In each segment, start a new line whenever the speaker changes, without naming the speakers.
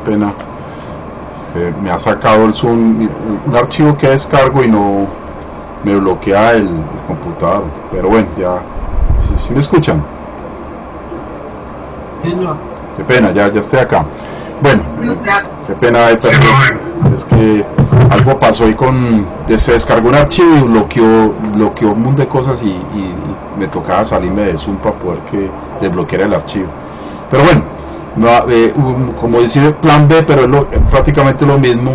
pena, me ha sacado el Zoom, un archivo que descargo y no me bloquea el computador, pero bueno, ya, si me escuchan. Qué pena, ya estoy acá. Bueno, qué pena, es que algo pasó ahí se descargó un archivo y bloqueó un montón de cosas y me tocaba salirme de Zoom para poder desbloquear el archivo. Pero bueno, como decir plan B, pero es prácticamente lo mismo.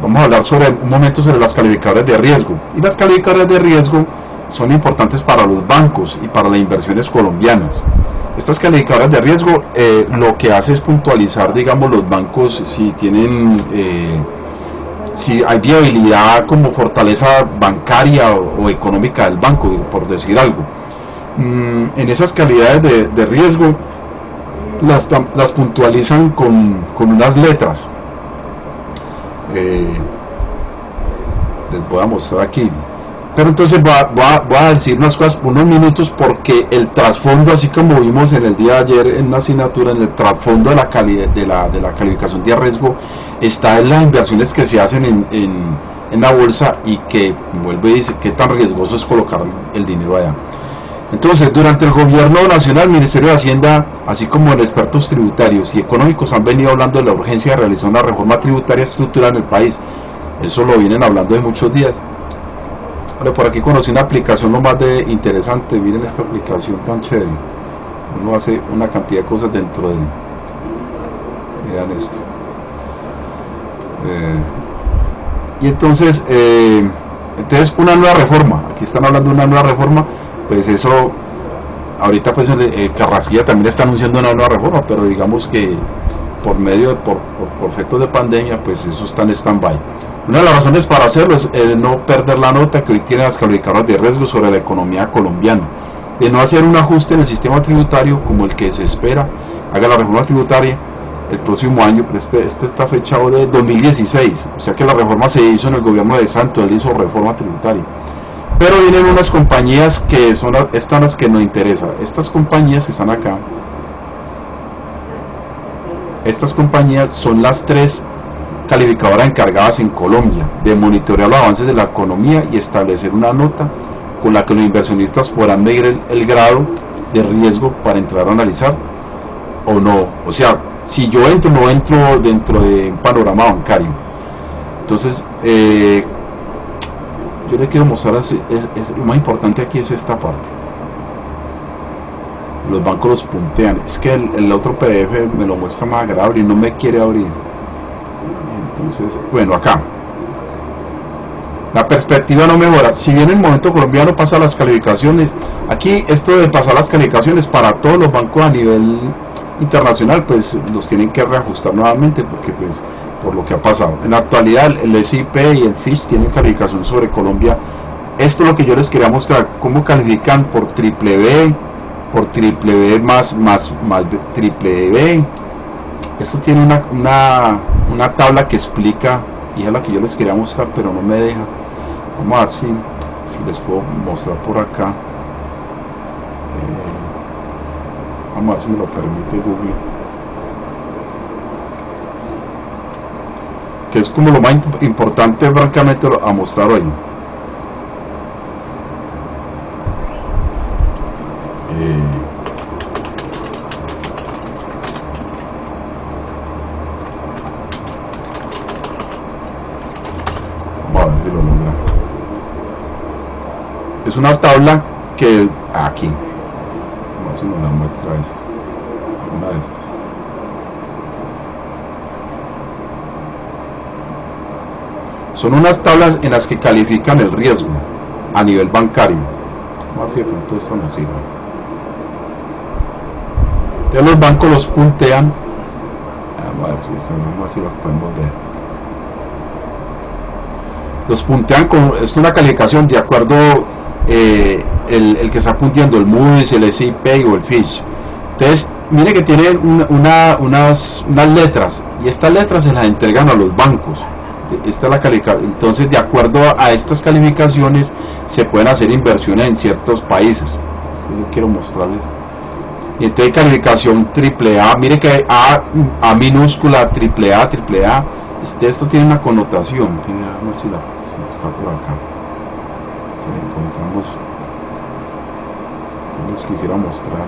Vamos a hablar un momento sobre las calificadoras de riesgo. Y las calificadoras de riesgo son importantes para los bancos y para las inversiones colombianas. Estas calificadoras de riesgo lo que hace es puntualizar, digamos, los bancos si tienen, si hay viabilidad como fortaleza bancaria o económica del banco, por decir algo. En esas calidades de riesgo las puntualizan con unas letras. Les voy a mostrar aquí. Pero entonces voy a decir unas cosas por unos minutos, porque el trasfondo, así como vimos en el día de ayer en una asignatura, en el trasfondo de la calificación de riesgo está en las inversiones que se hacen en la bolsa, y que vuelve y dice qué tan riesgoso es colocar el dinero allá. Entonces, durante el gobierno nacional, el Ministerio de Hacienda, así como en expertos tributarios y económicos, han venido hablando de la urgencia de realizar una reforma tributaria estructural en el país. Eso lo vienen hablando de muchos días. Bueno, por aquí conocí una aplicación lo más de interesante. Miren esta aplicación tan chévere. Uno hace una cantidad de cosas dentro de él. Miren esto. Y entonces una nueva reforma. Aquí están hablando de una nueva reforma. Pues eso, ahorita pues Carrasquilla también está anunciando una nueva reforma, pero digamos que por efectos de pandemia, pues eso está en stand-by. Una de las razones para hacerlo es no perder la nota que hoy tienen las calificadoras de riesgo sobre la economía colombiana, de no hacer un ajuste en el sistema tributario como el que se espera haga la reforma tributaria el próximo año. Pero este está fechado de 2016, o sea que la reforma se hizo en el gobierno de Santos, él hizo reforma tributaria. Pero vienen unas compañías que son las que nos interesan. Estas compañías que están acá, estas compañías son las 3 calificadoras encargadas en Colombia de monitorear los avances de la economía y establecer una nota con la que los inversionistas podrán medir el grado de riesgo para entrar a analizar o no. O sea, si yo entro, no entro dentro de un panorama bancario. Entonces, yo le quiero mostrar, lo más importante aquí es esta parte. Los bancos los puntean. Es que el otro PDF me lo muestra más agradable y no me quiere abrir. Entonces, bueno, acá la perspectiva no mejora. Si bien el momento colombiano pasa las calificaciones, aquí esto de pasar las calificaciones para todos los bancos a nivel internacional, pues los tienen que reajustar nuevamente, porque pues por lo que ha pasado. En la actualidad el SIP y el Fitch tienen calificación sobre Colombia. Esto es lo que yo les quería mostrar, cómo califican por triple B, por triple B más triple B. Esto tiene una tabla que explica, y es la que yo les quería mostrar, pero no me deja. Vamos a ver si les puedo mostrar por acá. Vamos a ver si me lo permite Google, que es como lo más importante francamente a mostrar hoy. Vamos a ver si lo logra. Es una tabla que aquí, vamos a ver si nos la muestra esta, una de estas. Son unas tablas en las que califican el riesgo a nivel bancario. Vamos a ver si de pronto esto nos sirve. Entonces los bancos los puntean. Vamos a ver si lo podemos ver. Los puntean es una calificación de acuerdo el que está punteando, el Moody's, el SIP o el Fitch. Entonces, mire que tiene unas letras, y estas letras se las entregan a los bancos. Esta es la calificación. Entonces, de acuerdo a estas calificaciones se pueden hacer inversiones en ciertos paísos. Eso yo quiero mostrarles. Y entonces calificación triple A, mire que hay A minúscula, triple A, triple A. Esto tiene una connotación. Vamos a ver si está por acá. Si la encontramos, si les quisiera mostrar.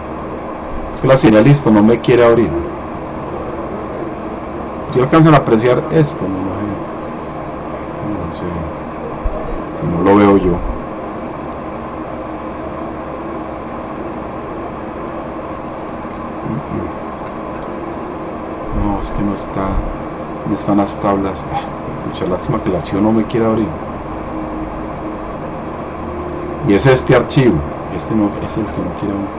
Es que la señal listo no me quiere abrir. Si alcanzan a apreciar esto, no sé si no lo veo yo. No, es que no están las tablas. Mucha lástima que la archivo no me quiere abrir. Y es este archivo. Este no, es el que no quiere abrir.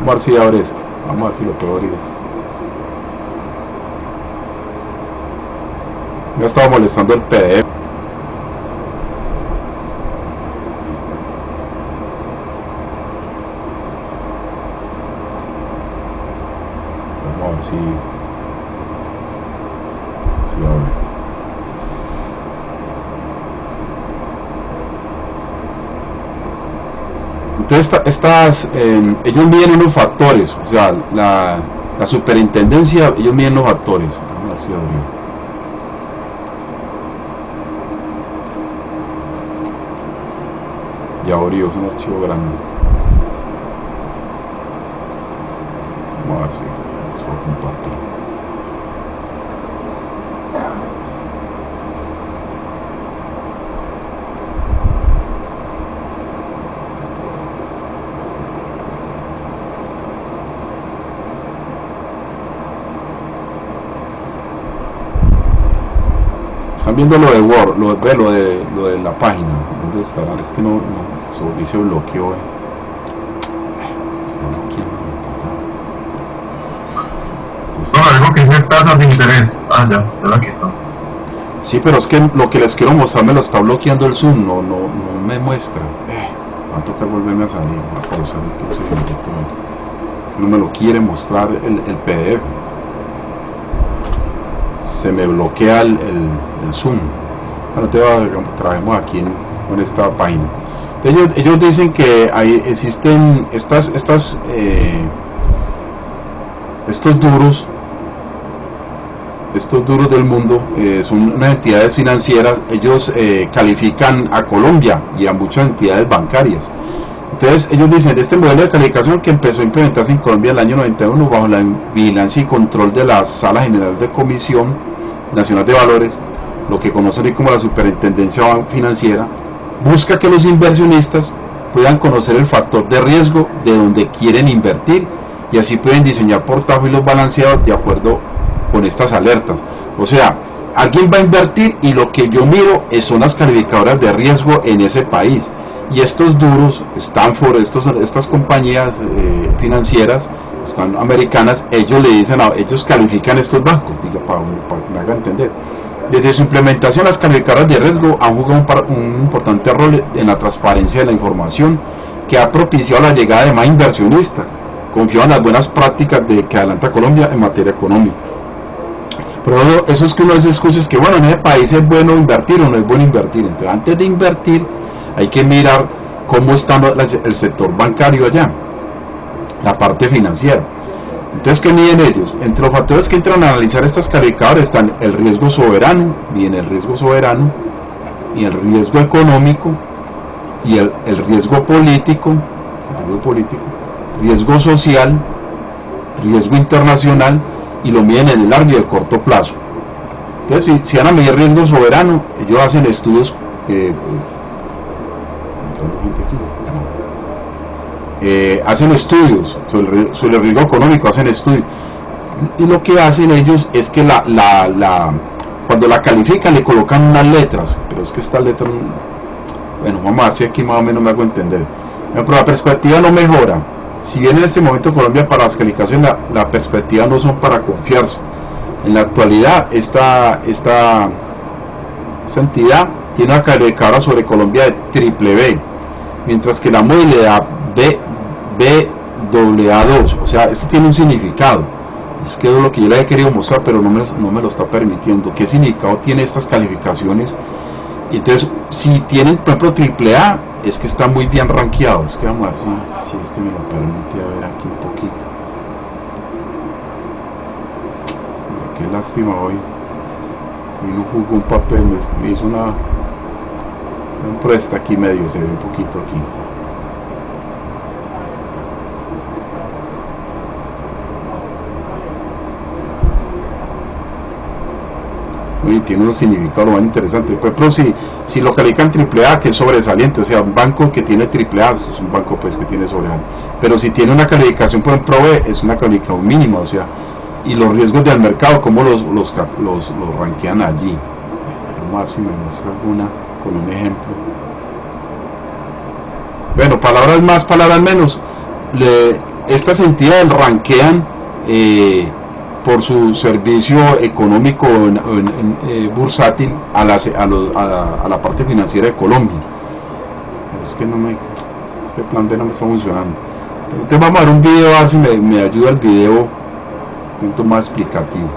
Vamos a ver si abre este. Vamos a ver si lo puedo abrir este. Me ha estado molestando el PDF. Vamos a ver si abre. Entonces ellos miden unos factores, o sea, la superintendencia, ellos miden los factores. Vamos a ver si abrió. Ya abrió, es un archivo grande. Vamos a ver si les puedo compartir. Están viendo lo de Word, lo de la página. ¿Dónde estará? Es que no se bloqueó.
Algo que dice tasas de interés. Ya la quitó.
Sí, pero es que lo que les quiero mostrar me lo está bloqueando el Zoom, no me muestra. Va a tocar volverme a salir, a pausar el segundito. Es que no me lo quiere mostrar el PDF. Se me bloquea el Zoom. Bueno, trabajemos aquí en esta página. Entonces, ellos dicen que existen estos duros del mundo, son unas entidades financieras. Ellos califican a Colombia y a muchas entidades bancarias. Entonces ellos dicen, este modelo de calificación que empezó a implementarse en Colombia en el año 91 bajo la vigilancia y control de la Sala General de Comisión Nacional de Valores, lo que conocen como la Superintendencia Financiera, busca que los inversionistas puedan conocer el factor de riesgo de donde quieren invertir y así pueden diseñar portafolios balanceados de acuerdo con estas alertas. O sea, alguien va a invertir y lo que yo miro son las calificadoras de riesgo en ese país. Y estos duros, Stanford, estas compañías financieras americanas, ellos le dicen, ellos califican estos bancos, para que me haga entender. Desde su implementación, las calificadoras de riesgo han jugado un importante rol en la transparencia de la información que ha propiciado la llegada de más inversionistas, confiados en las buenas prácticas que adelanta Colombia en materia económica. Pero eso es que uno a veces escucha, es que bueno, en ese país es bueno invertir o no es bueno invertir. Entonces, antes de invertir, hay que mirar cómo está el sector bancario allá, la parte financiera. Entonces, ¿qué miden ellos? Entre los factores que entran a analizar estas calificadoras están el riesgo soberano, bien, el riesgo soberano, y el riesgo económico, y el riesgo político, riesgo social, riesgo internacional, y lo miden en el largo y el corto plazo. Entonces, si van a medir riesgo soberano, ellos hacen estudios hacen estudios sobre el riesgo económico, hacen estudios, y lo que hacen ellos es que cuando la califican le colocan unas letras, pero es que estas letras, bueno, vamos a ver si aquí más o menos me hago entender. Pero la perspectiva no mejora. Si bien en este momento Colombia para las calificaciones la perspectiva no son para confiarse. En la actualidad esta entidad tiene una calificadora sobre Colombia de triple B, mientras que la modalidad BAA2, o sea, esto tiene un significado. Es que es lo que yo le he querido mostrar, pero no me lo está permitiendo. ¿Qué significado tiene estas calificaciones? Entonces, si tienen, por ejemplo, AAA, es que están muy bien rankeados. Que vamos a ver si este me lo permite, a ver aquí un poquito. Qué lástima hoy no jugó un papel, me hizo una presta aquí medio, se ve un poquito aquí. Y tiene unos significados muy interesantes. Por ejemplo, si lo califican AAA, que es sobresaliente, o sea, un banco que tiene AAA es un banco pues que tiene sobresaliente. Pero si tiene una calificación por ejemplo B, es una calificación mínima, o sea, y los riesgos del mercado, cómo los rankean allí. Vamos a ver si me muestra alguna con un ejemplo. Bueno, palabras más, palabras menos. Estas entidades rankean por su servicio económico bursátil a la parte financiera de Colombia. Pero es que este plan B no me está funcionando. Pero entonces vamos a ver un video, a ver si me ayuda el video un punto más explicativo.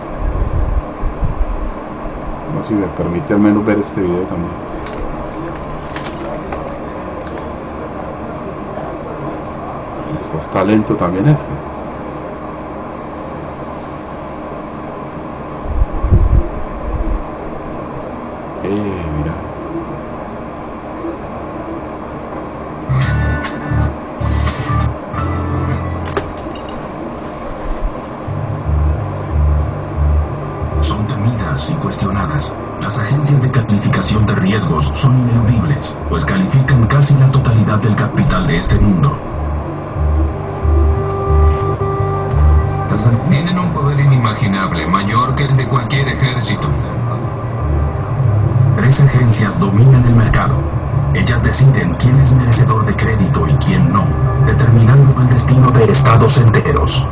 A ver si me permite al menos ver este video también. Está lento también este. Mira.
Son temidas y cuestionadas. Las agencias de calificación de riesgos son ineludibles, pues califican casi la totalidad del capital de este mundo.
Tienen un poder inimaginable, mayor que el de cualquier ejército.
3 agencias dominan el mercado. Ellas deciden quién es merecedor de crédito y quién no, determinando el destino de estados enteros.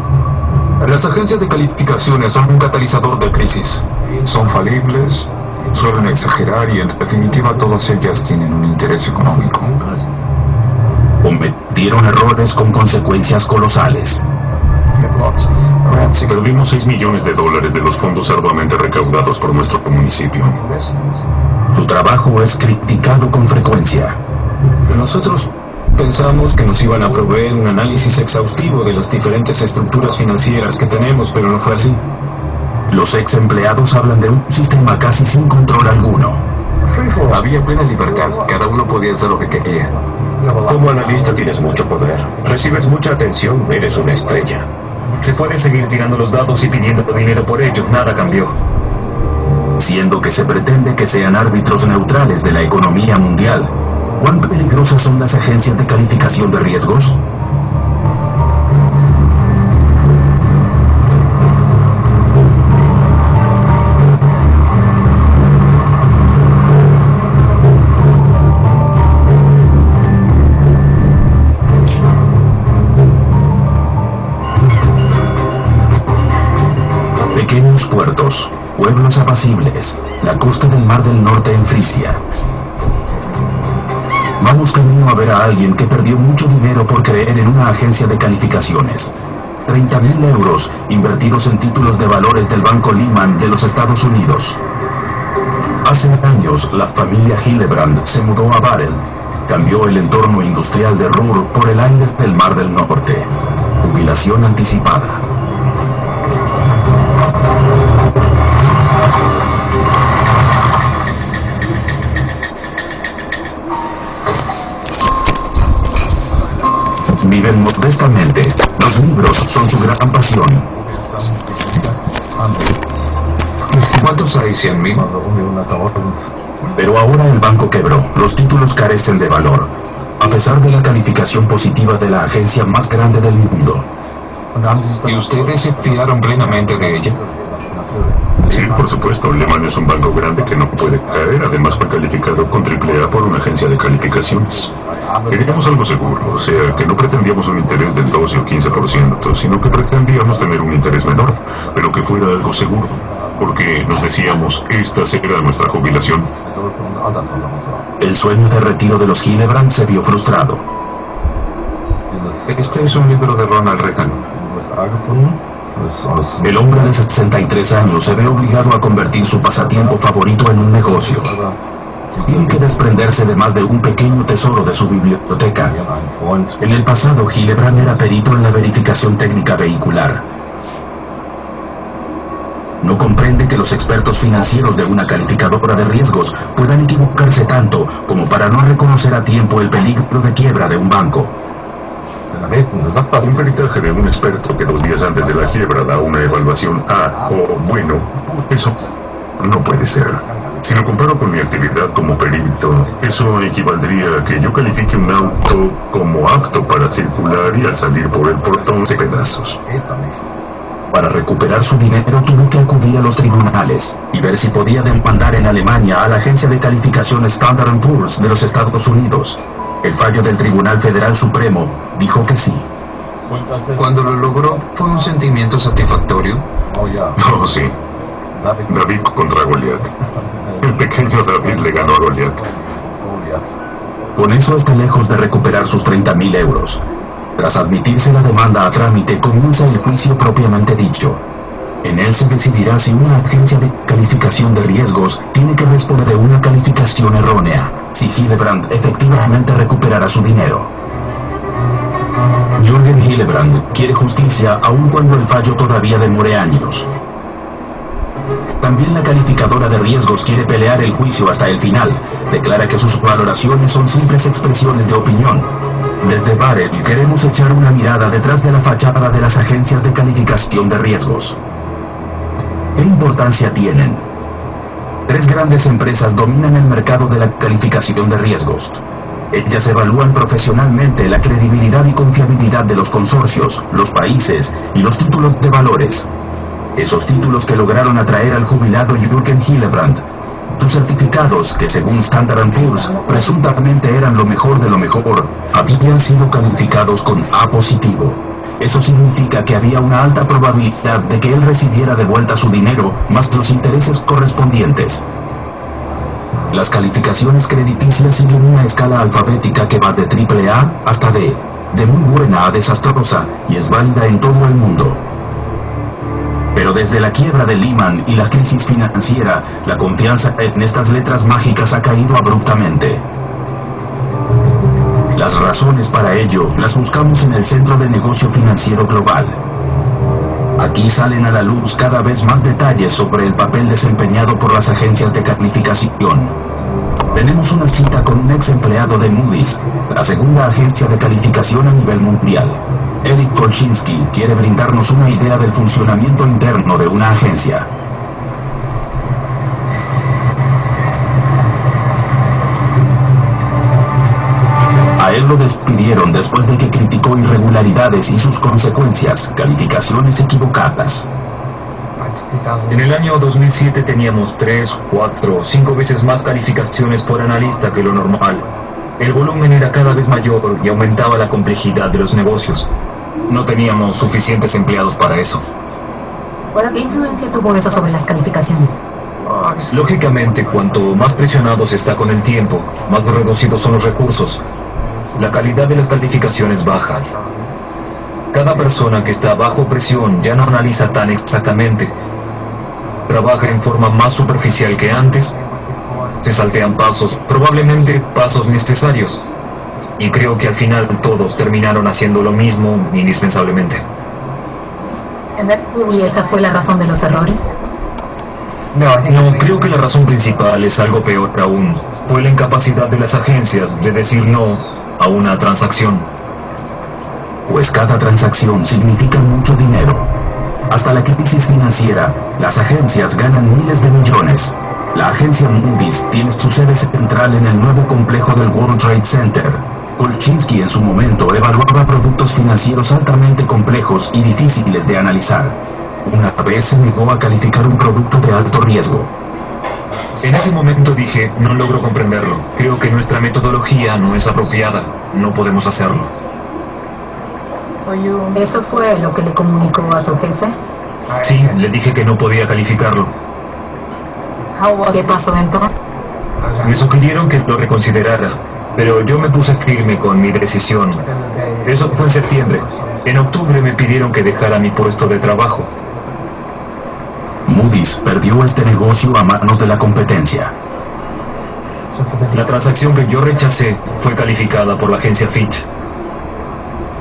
Las agencias de calificaciones son un catalizador de crisis.
Son falibles, suelen exagerar y en definitiva todas ellas tienen un interés económico.
Cometieron errores con consecuencias colosales.
Perdimos $6 millones de los fondos arduamente recaudados por nuestro municipio.
Su trabajo es criticado con frecuencia.
Nosotros pensamos que nos iban a proveer un análisis exhaustivo de las diferentes estructuras financieras que tenemos, pero no fue así.
Los ex empleados hablan de un sistema casi sin control alguno.
Había plena libertad, cada uno podía hacer lo que quería.
Como analista tienes mucho poder. Recibes mucha atención, eres una estrella. Se puede seguir tirando los dados y pidiendo dinero por ello, nada cambió.
Siendo que se pretende que sean árbitros neutrales de la economía mundial, ¿cuán peligrosas son las agencias de calificación de riesgos? Pequeños puertos, pueblos apacibles, la costa del Mar del Norte en Frisia. Vamos camino a ver a alguien que perdió mucho dinero por creer en una agencia de calificaciones. 30.000 euros invertidos en títulos de valores del Banco Lehman de los Estados Unidos. Hace años, la familia Hillebrand se mudó a Barel. Cambió el entorno industrial de Ruhr por el aire del Mar del Norte. Jubilación anticipada. Viven modestamente. Los libros son su gran pasión.
¿Cuántos hay? 100.000.
Pero ahora el banco quebró. Los títulos carecen de valor, a pesar de la calificación positiva de la agencia más grande del mundo.
¿Y ustedes se fiaron plenamente de ella?
Sí, por supuesto, Lehman es un banco grande que no puede caer. Además fue calificado con AAA por una agencia de calificaciones. Queríamos algo seguro, o sea, que no pretendíamos un interés del 12 o 15%, sino que pretendíamos tener un interés menor, pero que fuera algo seguro. Porque nos decíamos, esta será nuestra jubilación.
El sueño de retiro de los Hillebrand se vio frustrado.
Este es un libro de Ronald Reagan.
El hombre de 63 años se ve obligado a convertir su pasatiempo favorito en un negocio. tiene que desprenderse de más de un pequeño tesoro de su biblioteca. En el pasado, Hillebrand era perito en la verificación técnica vehicular. No comprende que los expertos financieros de una calificadora de riesgos puedan equivocarse tanto como para no reconocer a tiempo el peligro de quiebra de un banco.
Un peritaje de un experto que 2 días antes de la quiebra da una evaluación A o bueno, eso no puede ser. Si lo comparo con mi actividad como perito, eso equivaldría a que yo califique un auto como apto para circular y al salir por el portón se pedazos.
Para recuperar su dinero tuvo que acudir a los tribunales y ver si podía demandar en Alemania a la agencia de calificación Standard & Poor's de los Estados Unidos. El fallo del Tribunal Federal Supremo dijo que sí.
Cuando lo logró, ¿fue un sentimiento satisfactorio?
Oh, sí. David contra Goliat. El pequeño David le ganó a Goliat.
Con eso está lejos de recuperar sus 30.000 euros. Tras admitirse la demanda a trámite, comienza el juicio propiamente dicho. En él se decidirá si una agencia de calificación de riesgos tiene que responder de una calificación errónea, si Hillebrand efectivamente recuperará su dinero. Jürgen Hillebrand quiere justicia aun cuando el fallo todavía demore años. También la calificadora de riesgos quiere pelear el juicio hasta el final. Declara que sus valoraciones son simples expresiones de opinión. Desde Barrel queremos echar una mirada detrás de la fachada de las agencias de calificación de riesgos. ¿Qué importancia tienen? 3 grandes empresas dominan el mercado de la calificación de riesgos. Ellas evalúan profesionalmente la credibilidad y confiabilidad de los consorcios, los países y los títulos de valores. Esos títulos que lograron atraer al jubilado Jürgen Hillebrand. Sus certificados, que según Standard & Poor's presuntamente eran lo mejor de lo mejor, habían sido calificados con A positivo. Eso significa que había una alta probabilidad de que él recibiera de vuelta su dinero más los intereses correspondientes. Las calificaciones crediticias siguen una escala alfabética que va de AAA hasta D, de muy buena a desastrosa, y es válida en todo el mundo. Pero desde la quiebra de Lehman y la crisis financiera, la confianza en estas letras mágicas ha caído abruptamente. Las razones para ello las buscamos en el Centro de Negocio Financiero Global. Aquí salen a la luz cada vez más detalles sobre el papel desempeñado por las agencias de calificación. Tenemos una cita con un ex empleado de Moody's, la segunda agencia de calificación a nivel mundial. Eric Kolchinsky quiere brindarnos una idea del funcionamiento interno de una agencia. A él lo despidieron después de que criticó irregularidades y sus consecuencias, calificaciones equivocadas.
En el año 2007 teníamos 3, 4, 5 veces más calificaciones por analista que lo normal. El volumen era cada vez mayor y aumentaba la complejidad de los negocios. No teníamos suficientes empleados para eso.
¿Qué influencia tuvo eso sobre las calificaciones?
Lógicamente, cuanto más presionado se está con el tiempo, más reducidos son los recursos. La calidad de las calificaciones baja. Cada persona que está bajo presión ya no analiza tan exactamente. Trabaja en forma más superficial que antes. Se saltean pasos, probablemente pasos necesarios. Y creo que al final todos terminaron haciendo lo mismo indispensablemente.
¿Y esa fue la razón de los errores?
No, creo que la razón principal es algo peor aún. Fue la incapacidad de las agencias de decir no a una transacción.
Pues cada transacción significa mucho dinero. Hasta la crisis financiera, las agencias ganan miles de millones. La agencia Moody's tiene su sede central en el nuevo complejo del World Trade Center. Kolchinsky en su momento evaluaba productos financieros altamente complejos y difíciles de analizar. Una vez se negó a calificar un producto de alto riesgo.
En ese momento dije, no logro comprenderlo. Creo que nuestra metodología no es apropiada. No podemos hacerlo.
¿Eso fue lo que le comunicó a su jefe?
Sí, le dije que no podía calificarlo.
¿Qué pasó entonces?
Me sugirieron que lo reconsiderara, pero yo me puse firme con mi decisión. Eso fue en septiembre. En octubre me pidieron que dejara mi puesto de trabajo.
Moody's perdió este negocio a manos de la competencia.
La transacción que yo rechacé fue calificada por la agencia Fitch.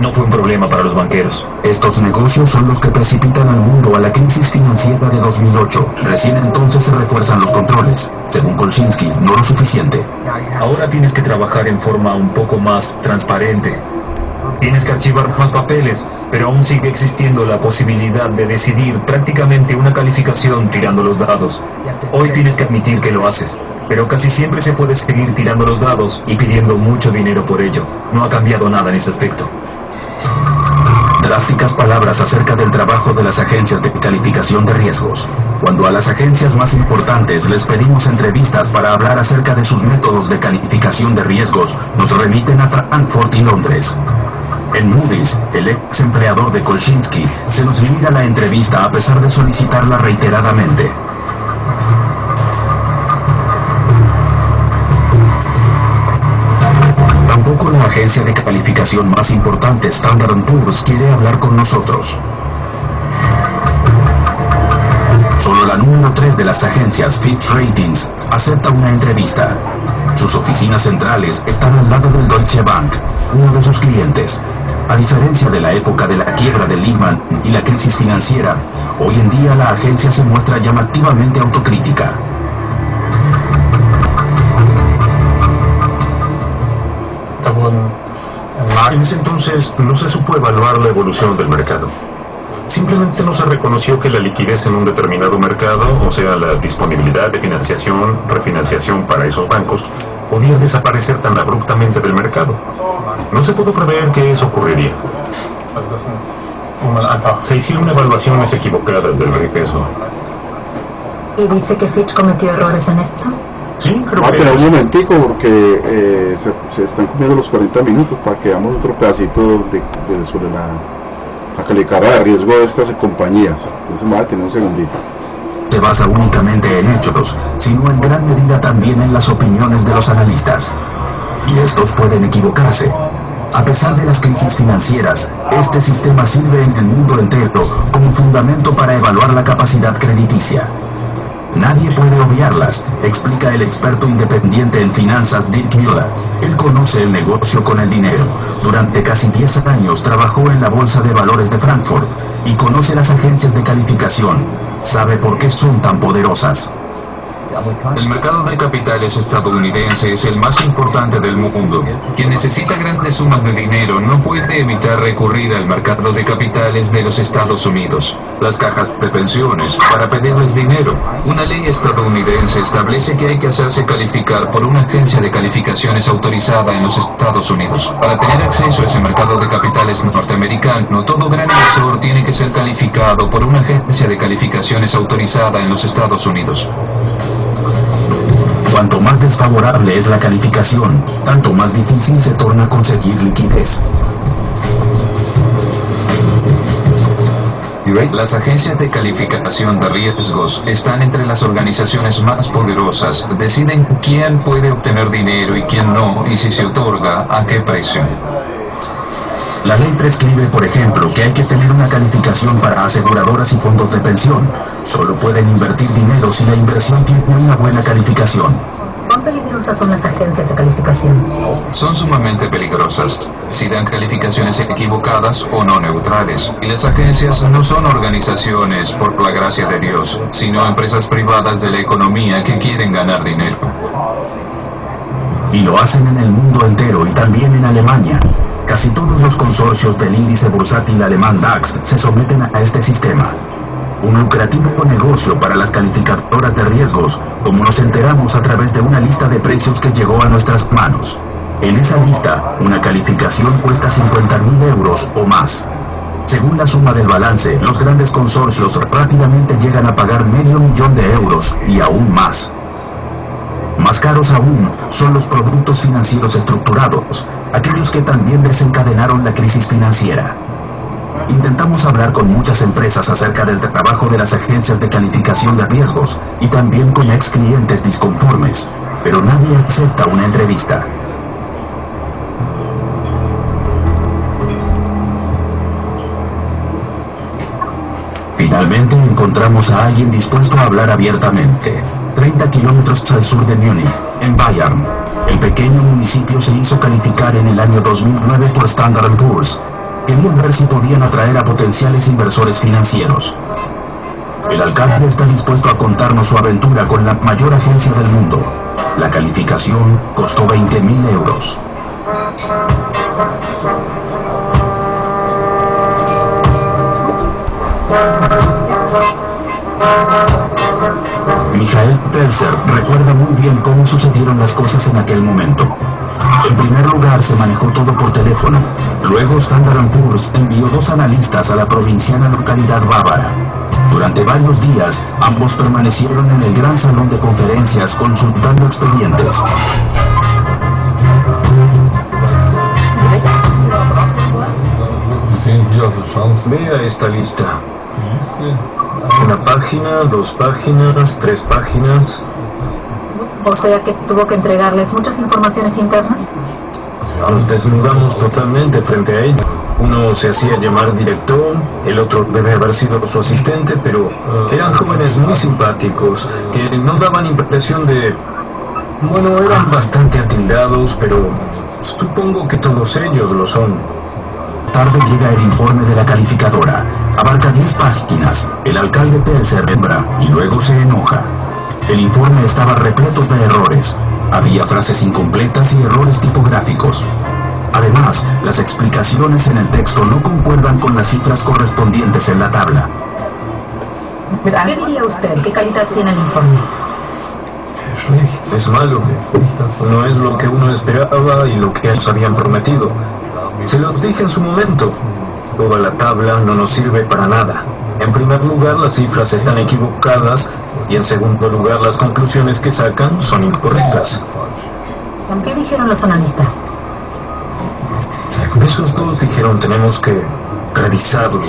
No fue un problema para los banqueros.
Estos negocios son los que precipitan al mundo a la crisis financiera de 2008. Recién entonces se refuerzan los controles. Según Kolchinsky, no lo suficiente.
Ahora tienes que trabajar en forma un poco más transparente. Tienes que archivar más papeles, pero aún sigue existiendo la posibilidad de decidir prácticamente una calificación tirando los dados. Hoy tienes que admitir que lo haces, pero casi siempre se puede seguir tirando los dados y pidiendo mucho dinero por ello. No ha cambiado nada en ese aspecto.
Drásticas palabras acerca del trabajo de las agencias de calificación de riesgos. Cuando a las agencias más importantes les pedimos entrevistas para hablar acerca de sus métodos de calificación de riesgos, nos remiten a Frankfurt y Londres. En Moody's, el ex empleador de Kolchinsky se nos niega la entrevista a pesar de solicitarla reiteradamente. Tampoco la agencia de calificación más importante, Standard & Poor's, quiere hablar con nosotros. Solo la número 3 de las agencias, Fitch Ratings, acepta una entrevista. Sus oficinas centrales están al lado del Deutsche Bank, uno de sus clientes. A diferencia de la época de la quiebra de Lehman y la crisis financiera, hoy en día la agencia se muestra llamativamente autocrítica.
En ese entonces no se supo evaluar la evolución del mercado. Simplemente no se reconoció que la liquidez en un determinado mercado, o sea, la disponibilidad de financiación, refinanciación para esos bancos, podía desaparecer tan abruptamente del mercado. No se pudo prever que eso ocurriría. Se hicieron evaluaciones equivocadas del riesgo.
¿Y dice que Fitch cometió errores en eso?
Sí, creo
Va a
que
tener
eso
un
sí.
momentico porque se están cumpliendo los 40 minutos para que damos otro pedacito sobre la calificadora de riesgo de estas compañías. Entonces va a tener un segundito.
Se basa únicamente en hechos, sino en gran medida también en las opiniones de los analistas. Y estos pueden equivocarse. A pesar de las crisis financieras, este sistema sirve en el mundo entero como fundamento para evaluar la capacidad crediticia. Nadie puede obviarlas, explica el experto independiente en finanzas Dirk Müller. Él conoce el negocio con el dinero. Durante casi 10 años trabajó en la Bolsa de Valores de Frankfurt y conoce las agencias de calificación. Sabe por qué son tan poderosas.
El mercado de capitales estadounidense es el más importante del mundo. Quien necesita grandes sumas de dinero no puede evitar recurrir al mercado de capitales de los Estados Unidos. Las cajas de pensiones, para pedirles dinero. Una ley estadounidense establece que hay que hacerse calificar por una agencia de calificaciones autorizada en los Estados Unidos. Para tener acceso a ese mercado de capitales norteamericano, todo gran inversor tiene que ser calificado por una agencia de calificaciones autorizada en los Estados Unidos.
Cuanto más desfavorable es la calificación, tanto más difícil se torna conseguir liquidez.
Las agencias de calificación de riesgos están entre las organizaciones más poderosas. Deciden quién puede obtener dinero y quién no, y si se otorga, a qué precio.
La ley prescribe, por ejemplo, que hay que tener una calificación para aseguradoras y fondos de pensión. Solo pueden invertir dinero si la inversión tiene una buena calificación.
¿Cuán peligrosas son las agencias de calificación?
Son sumamente peligrosas si dan calificaciones equivocadas o no neutrales. Y las agencias no son organizaciones por la gracia de Dios, sino empresas privadas de la economía que quieren ganar dinero.
Y lo hacen en el mundo entero y también en Alemania. Casi todos los consorcios del índice bursátil alemán DAX se someten a este sistema. Un lucrativo negocio para las calificadoras de riesgos, como nos enteramos a través de una lista de precios que llegó a nuestras manos. En esa lista, una calificación cuesta 50.000 euros o más. Según la suma del balance, los grandes consorcios rápidamente llegan a pagar $500.000 de euros y aún más. Más caros aún son los productos financieros estructurados, aquellos que también desencadenaron la crisis financiera. Intentamos hablar con muchas empresas acerca del trabajo de las agencias de calificación de riesgos y también con ex clientes disconformes, pero nadie acepta una entrevista. Finalmente encontramos a alguien dispuesto a hablar abiertamente. 30 kilómetros al sur de Múnich, en Bayern. El pequeño municipio se hizo calificar en el año 2009 por Standard & Poor's. Querían ver si podían atraer a potenciales inversores financieros. El alcalde está dispuesto a contarnos su aventura con la mayor agencia del mundo. La calificación costó 20.000 euros. Michael Pelzer recuerda muy bien cómo sucedieron las cosas en aquel momento. En primer lugar, se manejó todo por teléfono. Luego, Standard & Poor's envió 2 analistas a la provinciana localidad bávara. Durante varios días, ambos permanecieron en el gran salón de conferencias consultando expedientes.
Vea esta lista. Una página, 2 páginas, 3 páginas.
O sea que tuvo que entregarles muchas informaciones internas.
Nos desnudamos totalmente frente a ella. Uno se hacía llamar director, el otro debe haber sido su asistente, pero eran jóvenes muy simpáticos, que no daban impresión de... Bueno, eran bastante atildados, pero supongo que todos ellos lo son.
Tarde llega el informe de la calificadora. Abarca 10 páginas. El alcalde Pelzer vembra y luego se enoja. El informe estaba repleto de errores. Había frases incompletas y errores tipográficos. Además, las explicaciones en el texto no concuerdan con las cifras correspondientes en la tabla.
¿Qué diría usted? ¿Qué calidad tiene el informe?
Es malo. No es lo que uno esperaba y lo que ellos habían prometido. Se los dije en su momento. Toda la tabla no nos sirve para nada. En primer lugar, las cifras están equivocadas y en segundo lugar, las conclusiones que sacan son incorrectas.
¿Qué dijeron los analistas?
Esos 2 dijeron tenemos que revisarlo.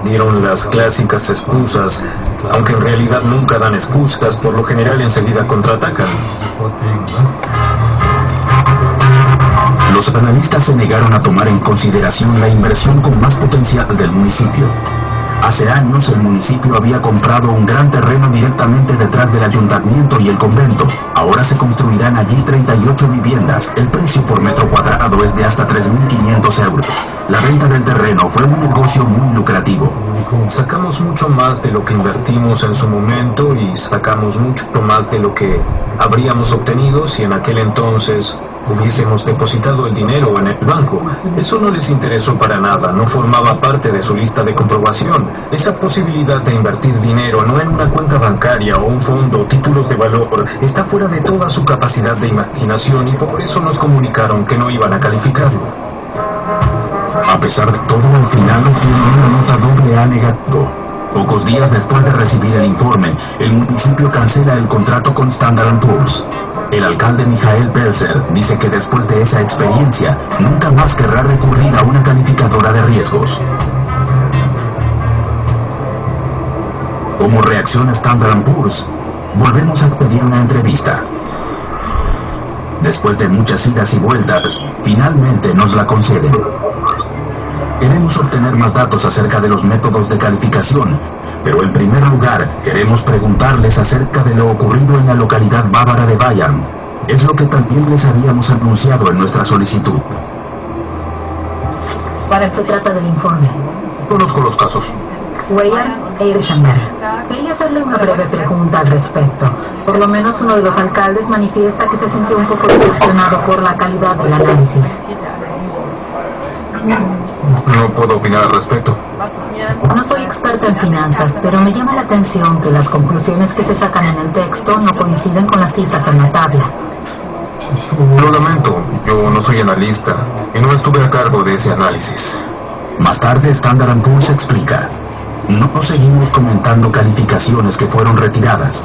Dieron las clásicas excusas, aunque en realidad nunca dan excusas, por lo general enseguida contraatacan.
Los analistas se negaron a tomar en consideración la inversión con más potencial del municipio. Hace años el municipio había comprado un gran terreno directamente detrás del ayuntamiento y el convento. Ahora se construirán allí 38 viviendas. El precio por metro cuadrado es de hasta 3.500 euros. La venta del terreno fue un negocio muy lucrativo.
Sacamos mucho más de lo que invertimos en su momento y sacamos mucho más de lo que habríamos obtenido si en aquel entonces hubiésemos depositado el dinero en el banco. Eso no les interesó para nada, no formaba parte de su lista de comprobación. Esa posibilidad de invertir dinero no en una cuenta bancaria o un fondo o títulos de valor está fuera de toda su capacidad de imaginación y por eso nos comunicaron que no iban a calificarlo.
A pesar de todo, al final obtuvo una nota doble A negativo. Pocos días después de recibir el informe, el municipio cancela el contrato con Standard & Poor's. El alcalde Michael Pelzer dice que después de esa experiencia, nunca más querrá recurrir a una calificadora de riesgos. Como reacción a Standard & Poor's, volvemos a pedir una entrevista. Después de muchas idas y vueltas, finalmente nos la conceden. Queremos obtener más datos acerca de los métodos de calificación, pero en primer lugar queremos preguntarles acerca de lo ocurrido en la localidad bávara de Bayern. Es lo que también les habíamos anunciado en nuestra solicitud.
Se trata del informe.
Conozco los casos.
Weyer e Irschenberg. Quería hacerle una breve pregunta al respecto. Por lo menos uno de los alcaldes manifiesta que se sintió un poco decepcionado por la calidad del análisis.
No puedo opinar al respecto.
No soy experta en finanzas, pero me llama la atención que las conclusiones que se sacan en el texto no coinciden con las cifras en la tabla.
Lo lamento, yo no soy analista y no estuve a cargo de ese análisis.
Más tarde, Standard & Poor's explica: no seguimos comentando calificaciones que fueron retiradas.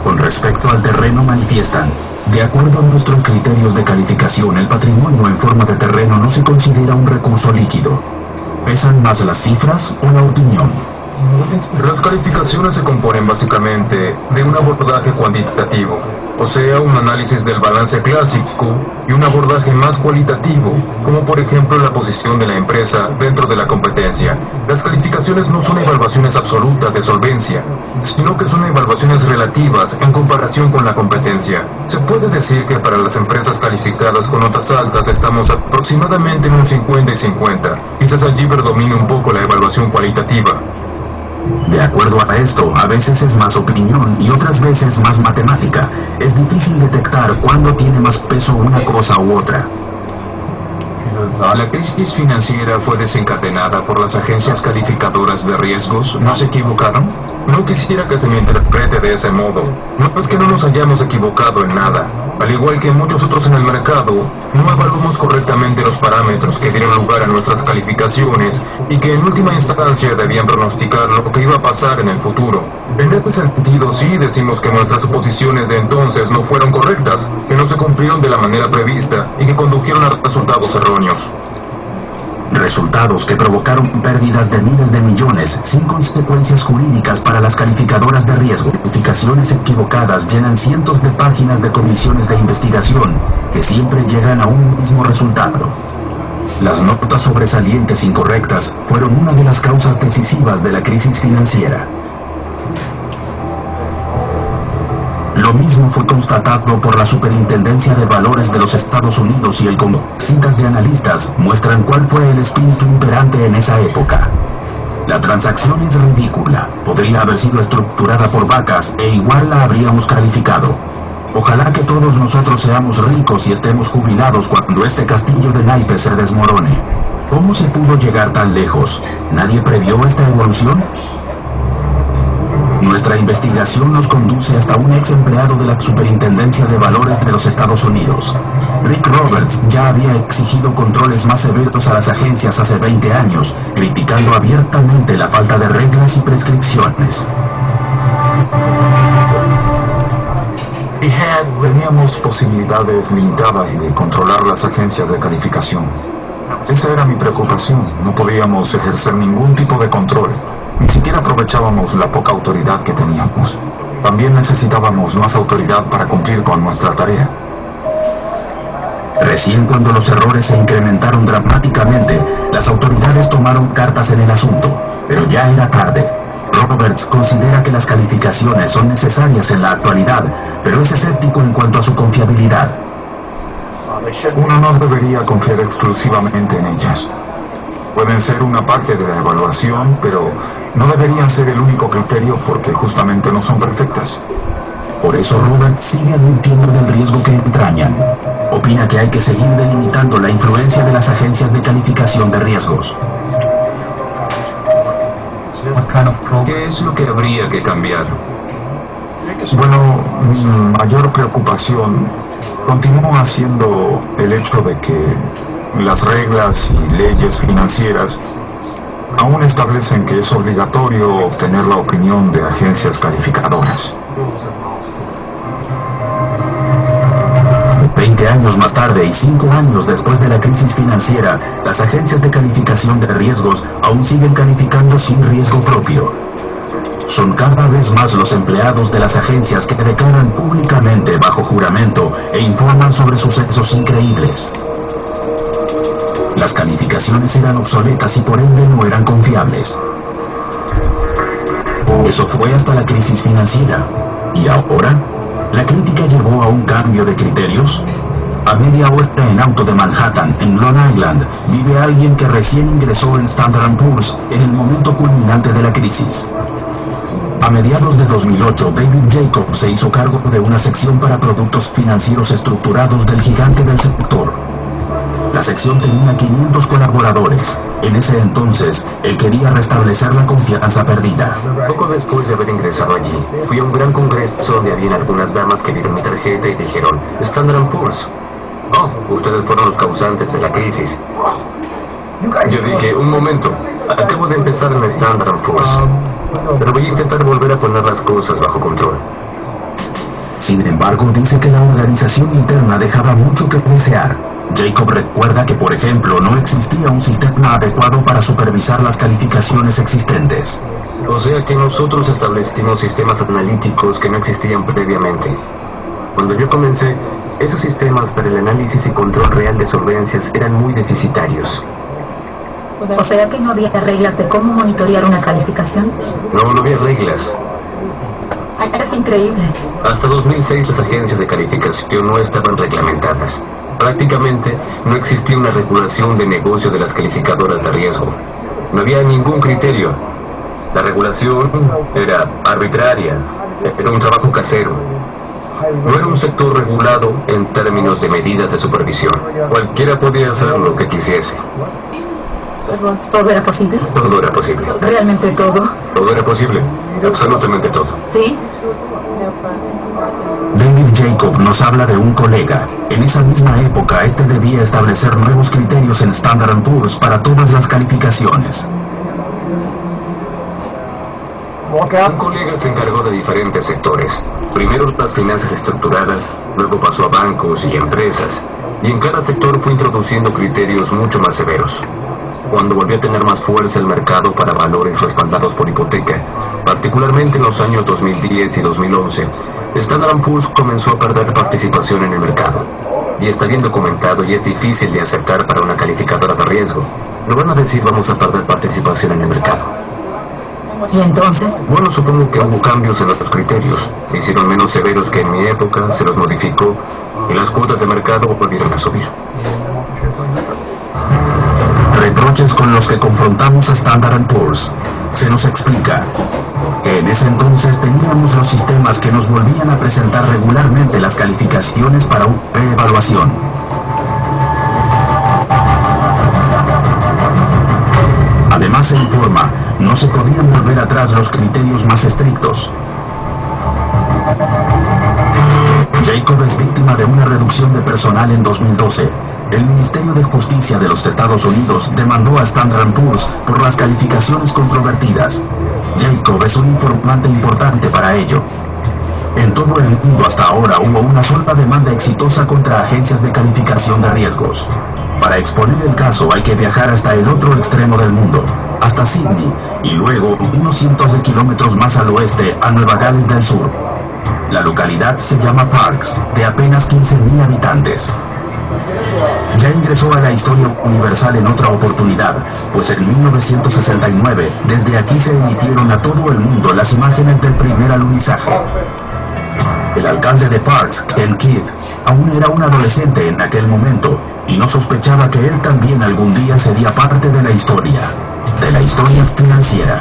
Con respecto al terreno manifiestan: de acuerdo a nuestros criterios de calificación, el patrimonio en forma de terreno no se considera un recurso líquido. ¿Pesan más las cifras o la opinión?
Las calificaciones se componen básicamente de un abordaje cuantitativo, o sea, un análisis del balance clásico, y un abordaje más cualitativo, como por ejemplo la posición de la empresa dentro de la competencia. Las calificaciones no son evaluaciones absolutas de solvencia, sino que son evaluaciones relativas en comparación con la competencia. Se puede decir que para las empresas calificadas con notas altas estamos aproximadamente en un 50 y 50. Quizás allí predomine un poco la evaluación cualitativa.
De acuerdo a esto, a veces es más opinión y otras veces más matemática. Es difícil detectar cuándo tiene más peso una cosa u otra.
La crisis financiera fue desencadenada por las agencias calificadoras de riesgos. ¿No se equivocaron?
No quisiera que se me interprete de ese modo. No es que no nos hayamos equivocado en nada. Al igual que muchos otros en el mercado, no evaluamos correctamente los parámetros que dieron lugar a nuestras calificaciones y que en última instancia debían pronosticar lo que iba a pasar en el futuro. En este sentido, sí decimos que nuestras suposiciones de entonces no fueron correctas, que no se cumplieron de la manera prevista y que condujeron a resultados erróneos.
Resultados que provocaron pérdidas de miles de millones sin consecuencias jurídicas para las calificadoras de riesgo. Calificaciones equivocadas llenan cientos de páginas de comisiones de investigación que siempre llegan a un mismo resultado. Las notas sobresalientes incorrectas fueron una de las causas decisivas de la crisis financiera. Lo mismo fue constatado por la Superintendencia de Valores de los Estados Unidos y el Congreso. Citas de analistas muestran cuál fue el espíritu imperante en esa época. La transacción es ridícula, podría haber sido estructurada por vacas e igual la habríamos calificado. Ojalá que todos nosotros seamos ricos y estemos jubilados cuando este castillo de naipes se desmorone. ¿Cómo se pudo llegar tan lejos? ¿Nadie previó esta evolución? Nuestra investigación nos conduce hasta un ex empleado de la Superintendencia de Valores de los Estados Unidos. Rick Roberts ya había exigido controles más severos a las agencias hace 20 años, criticando abiertamente la falta de reglas y prescripciones.
Teníamos posibilidades limitadas de controlar las agencias de calificación. Esa era mi preocupación. No podíamos ejercer ningún tipo de control. Ni siquiera aprovechábamos la poca autoridad que teníamos. También necesitábamos más autoridad para cumplir con nuestra tarea.
Recién cuando los errores se incrementaron dramáticamente, las autoridades tomaron cartas en el asunto, pero ya era tarde. Roberts considera que las calificaciones son necesarias en la actualidad, pero es escéptico en cuanto a su confiabilidad.
Uno no debería confiar exclusivamente en ellas. Pueden ser una parte de la evaluación, pero no deberían ser el único criterio porque justamente no son perfectas.
Por eso Roberts sigue advirtiendo del riesgo que entrañan. Opina que hay que seguir delimitando la influencia de las agencias de calificación de riesgos.
¿Qué es lo que habría que cambiar?
Bueno, mi mayor preocupación continúa siendo el hecho de que las reglas y leyes financieras aún establecen que es obligatorio obtener la opinión de agencias calificadoras.
20 años más tarde y 5 años después de la crisis financiera, las agencias de calificación de riesgos aún siguen calificando sin riesgo propio. Son cada vez más los empleados de las agencias que declaran públicamente bajo juramento e informan sobre sucesos increíbles. Las calificaciones eran obsoletas y por ende no eran confiables. Eso fue hasta la crisis financiera. ¿Y ahora? ¿La crítica llevó a un cambio de criterios? A media hora en auto de Manhattan, en Long Island, vive alguien que recién ingresó en Standard & Poor's en el momento culminante de la crisis. A mediados de 2008, David Jacobs se hizo cargo de una sección para productos financieros estructurados del gigante del sector. La sección tenía 500 colaboradores. En ese entonces, él quería restablecer la confianza perdida.
Poco después de haber ingresado allí, fui a un gran congreso donde habían algunas damas que vieron mi tarjeta y dijeron, Standard & Poor's. Oh, ustedes fueron los causantes de la crisis. Yo dije, un momento, acabo de empezar en Standard & Poor's, pero voy a intentar volver a poner las cosas bajo control.
Sin embargo, dice que la organización interna dejaba mucho que desear. Jacob recuerda que, por ejemplo, no existía un sistema adecuado para supervisar las calificaciones existentes.
O sea que nosotros establecimos sistemas analíticos que no existían previamente. Cuando yo comencé, esos sistemas para el análisis y control real de solvencias eran muy deficitarios.
O sea que no había reglas de cómo monitorear una calificación.
No había reglas.
Es increíble.
Hasta 2006 las agencias de calificación no estaban reglamentadas. Prácticamente no existía una regulación de negocio de las calificadoras de riesgo. No había ningún criterio. La regulación era arbitraria, era un trabajo casero. No era un sector regulado en términos de medidas de supervisión. Cualquiera podía hacer lo que quisiese.
¿Todo era posible?
Todo era posible.
¿Realmente todo?
Todo era posible. Absolutamente todo.
¿Sí?
David Jacob nos habla de un colega. En esa misma época, este debía establecer nuevos criterios en Standard & Poor's para todas las calificaciones.
Un colega se encargó de diferentes sectores. Primero las finanzas estructuradas, luego pasó a bancos y empresas, y en cada sector fue introduciendo criterios mucho más severos. Cuando volvió a tener más fuerza el mercado para valores respaldados por hipoteca, particularmente en los años 2010 y 2011, Standard & Poor's comenzó a perder participación en el mercado. Y está bien documentado y es difícil de aceptar para una calificadora de riesgo. No van a decir vamos a perder participación en el mercado.
¿Y entonces?
Bueno, supongo que hubo cambios en los criterios. Se hicieron menos severos que en mi época, se los modificó y las cuotas de mercado volvieron a subir.
Reproches con los que confrontamos a Standard & Poor's. Se nos explica que en ese entonces teníamos los sistemas que nos volvían a presentar regularmente las calificaciones para una reevaluación. Además se informa, no se podían volver atrás los criterios más estrictos. Jacob es víctima de una reducción de personal en 2012. El Ministerio de Justicia de los Estados Unidos demandó a Standard & Poor's por las calificaciones controvertidas. Jacob es un informante importante para ello. En todo el mundo hasta ahora hubo una sola demanda exitosa contra agencias de calificación de riesgos. Para exponer el caso hay que viajar hasta el otro extremo del mundo, hasta Sydney, y luego unos cientos de kilómetros más al oeste a Nueva Gales del Sur. La localidad se llama Parkes, de apenas 15.000 habitantes. Ya ingresó a la historia universal en otra oportunidad, pues en 1969, desde aquí se emitieron a todo el mundo las imágenes del primer alunizaje. El alcalde de Parkes, Ken Keith, aún era un adolescente en aquel momento y no sospechaba que él también algún día sería parte de la historia financiera.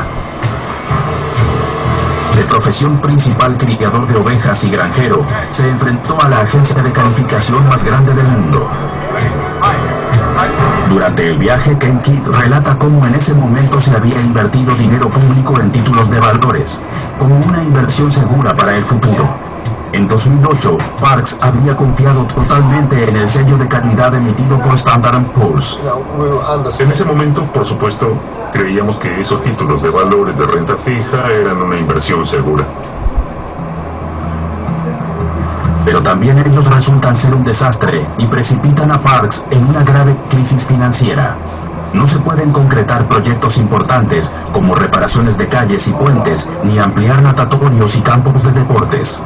De profesión principal criador de ovejas y granjero, se enfrentó a la agencia de calificación más grande del mundo. Durante el viaje, Ken Keith relata cómo en ese momento se había invertido dinero público en títulos de valores, como una inversión segura para el futuro. En 2008, Parkes había confiado totalmente en el sello de calidad emitido por Standard & Poor's.
En ese momento, por supuesto, creíamos que esos títulos de valores de renta fija eran una inversión segura.
Pero también ellos resultan ser un desastre y precipitan a Parkes en una grave crisis financiera. No se pueden concretar proyectos importantes como reparaciones de calles y puentes, ni ampliar natatorios y campos de deportes.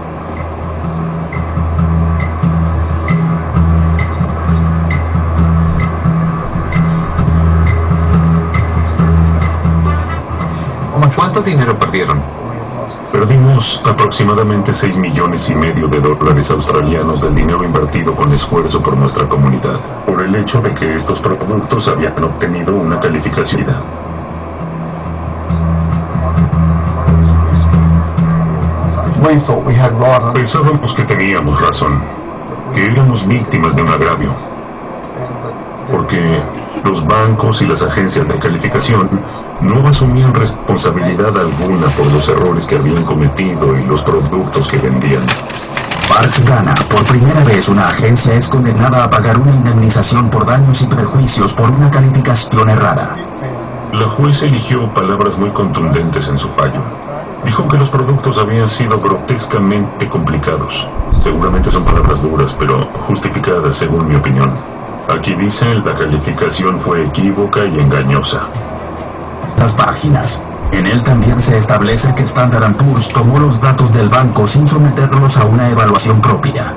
¿Cuánto dinero perdieron?
Perdimos aproximadamente 6,5 millones de dólares australianos del dinero invertido con esfuerzo por nuestra comunidad, por el hecho de que estos productos habían obtenido una calificación. Pensábamos que teníamos razón, que éramos víctimas de un agravio, porque los bancos y las agencias de calificación no asumían responsabilidad alguna por los errores que habían cometido y los productos que vendían.
Parkes gana. Por primera vez una agencia es condenada a pagar una indemnización por daños y perjuicios por una calificación errada.
La jueza eligió palabras muy contundentes en su fallo. Dijo que los productos habían sido grotescamente complicados. Seguramente son palabras duras, pero justificadas según mi opinión. Aquí dice, la calificación fue equívoca y engañosa.
Las páginas. En él también se establece que Standard & Poor's tomó los datos del banco sin someterlos a una evaluación propia.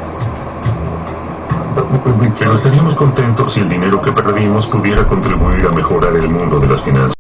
Pero estaríamos contentos si el dinero que perdimos pudiera contribuir a mejorar el mundo de las finanzas.